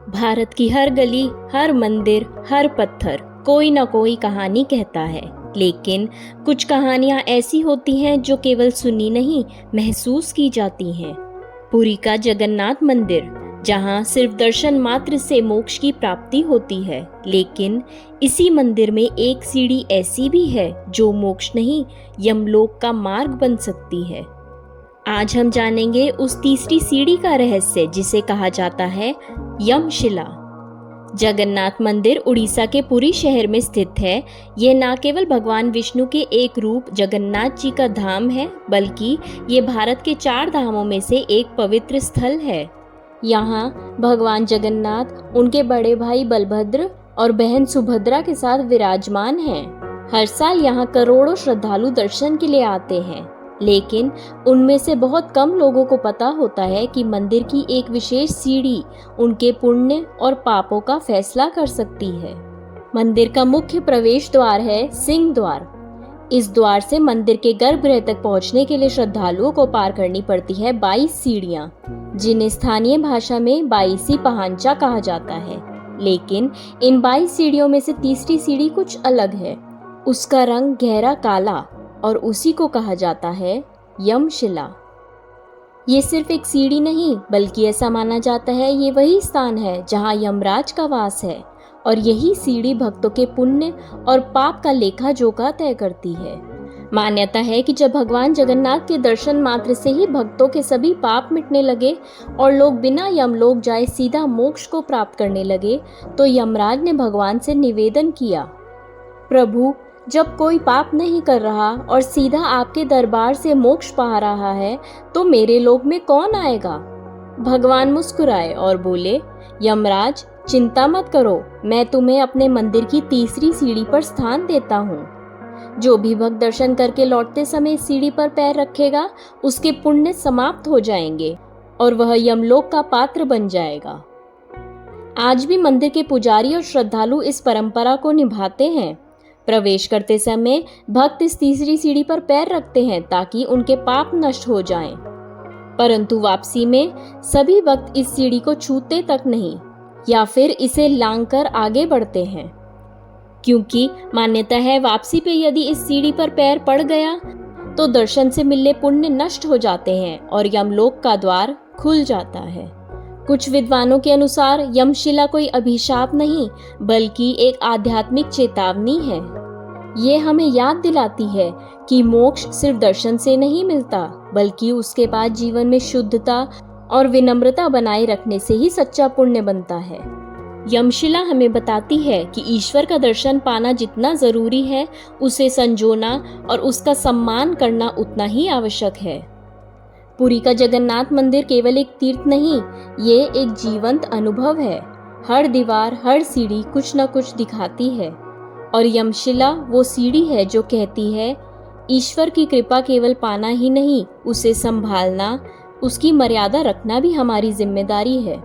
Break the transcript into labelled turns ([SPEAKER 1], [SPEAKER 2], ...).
[SPEAKER 1] भारत की हर गली, हर मंदिर, हर पत्थर कोई ना कोई कहानी कहता है। लेकिन कुछ कहानियां ऐसी होती हैं जो केवल सुनी नहीं, महसूस की जाती हैं। पुरी का जगन्नाथ मंदिर, जहां सिर्फ दर्शन मात्र से मोक्ष की प्राप्ति होती है, लेकिन इसी मंदिर में एक सीढ़ी ऐसी भी है जो मोक्ष नहीं, यमलोक का मार्ग बन सकती है। आज हम जानेंगे उस तीसरी सीढ़ी का रहस्य जिसे कहा जाता है यमशिला। जगन्नाथ मंदिर उड़ीसा के पुरी शहर में स्थित है। यह न केवल भगवान विष्णु के एक रूप जगन्नाथ जी का धाम है, बल्कि ये भारत के 4 धामों में से एक पवित्र स्थल है। यहाँ भगवान जगन्नाथ उनके बड़े भाई बलभद्र और बहन सुभद्रा के साथ विराजमान हैं। हर साल यहाँ करोड़ों श्रद्धालु दर्शन के लिए आते हैं, लेकिन उनमें से बहुत कम लोगों को पता होता है कि मंदिर की एक विशेष सीढ़ी उनके पुण्य और पापों का फैसला कर सकती है। मंदिर का मुख्य प्रवेश द्वार है सिंह द्वार। इस द्वार से मंदिर के गर्भगृह तक पहुंचने के लिए श्रद्धालुओं को पार करनी पड़ती है 22 सीढ़ियां, जिन्हें स्थानीय भाषा में 22 पहांचा कहा जाता है। लेकिन इन 22 सीढ़ियों में से तीसरी सीढ़ी कुछ अलग है। उसका रंग गहरा काला और उसी को कहा जाता है यमशिला। ये सिर्फ एक सीढ़ी नहीं, बल्कि ऐसा माना जाता है ये वही स्थान है जहाँ यमराज का वास है, और यही सीढ़ी भक्तों के पुण्य और पाप का लेखा जोखा तय करती है। मान्यता है कि जब भगवान जगन्नाथ के दर्शन मात्र से ही भक्तों के सभी पाप मिटने लगे और लोग बिना यमलोक जाए सीधा मोक्ष को प्राप्त करने लगे, तो यमराज ने भगवान से निवेदन किया, प्रभु, जब कोई पाप नहीं कर रहा और सीधा आपके दरबार से मोक्ष पा रहा है, तो मेरे लोक में कौन आएगा? भगवान मुस्कुराए और बोले, यमराज, चिंता मत करो, मैं तुम्हें अपने मंदिर की तीसरी सीढ़ी पर स्थान देता हूँ। जो भी भक्त दर्शन करके लौटते समय इस सीढ़ी पर पैर रखेगा, उसके पुण्य समाप्त हो जाएंगे और वह यमलोक का पात्र बन जाएगा। आज भी मंदिर के पुजारी और श्रद्धालु इस परंपरा को निभाते हैं। प्रवेश करते समय भक्त इस तीसरी सीढ़ी पर पैर रखते हैं ताकि उनके पाप नष्ट हो जाएं। परंतु वापसी में सभी भक्त इस सीढ़ी को छूते तक नहीं, या फिर इसे लांघकर आगे बढ़ते हैं, क्योंकि मान्यता है वापसी पे यदि इस सीढ़ी पर पैर पड़ गया तो दर्शन से मिले पुण्य नष्ट हो जाते हैं और यमलोक का द्वार खुल जाता है। कुछ विद्वानों के अनुसार यमशिला कोई अभिशाप नहीं, बल्कि एक आध्यात्मिक चेतावनी है। ये हमें याद दिलाती है कि मोक्ष सिर्फ दर्शन से नहीं मिलता, बल्कि उसके बाद जीवन में शुद्धता और विनम्रता बनाए रखने से ही सच्चा पुण्य बनता है। यमशिला हमें बताती है कि ईश्वर का दर्शन पाना जितना जरूरी है, उसे संजोना और उसका सम्मान करना उतना ही आवश्यक है। पुरी का जगन्नाथ मंदिर केवल एक तीर्थ नहीं, ये एक जीवंत अनुभव है। हर दीवार, हर सीढ़ी कुछ न कुछ दिखाती है, और यमशिला वो सीढ़ी है जो कहती है, ईश्वर की कृपा केवल पाना ही नहीं, उसे संभालना, उसकी मर्यादा रखना भी हमारी जिम्मेदारी है।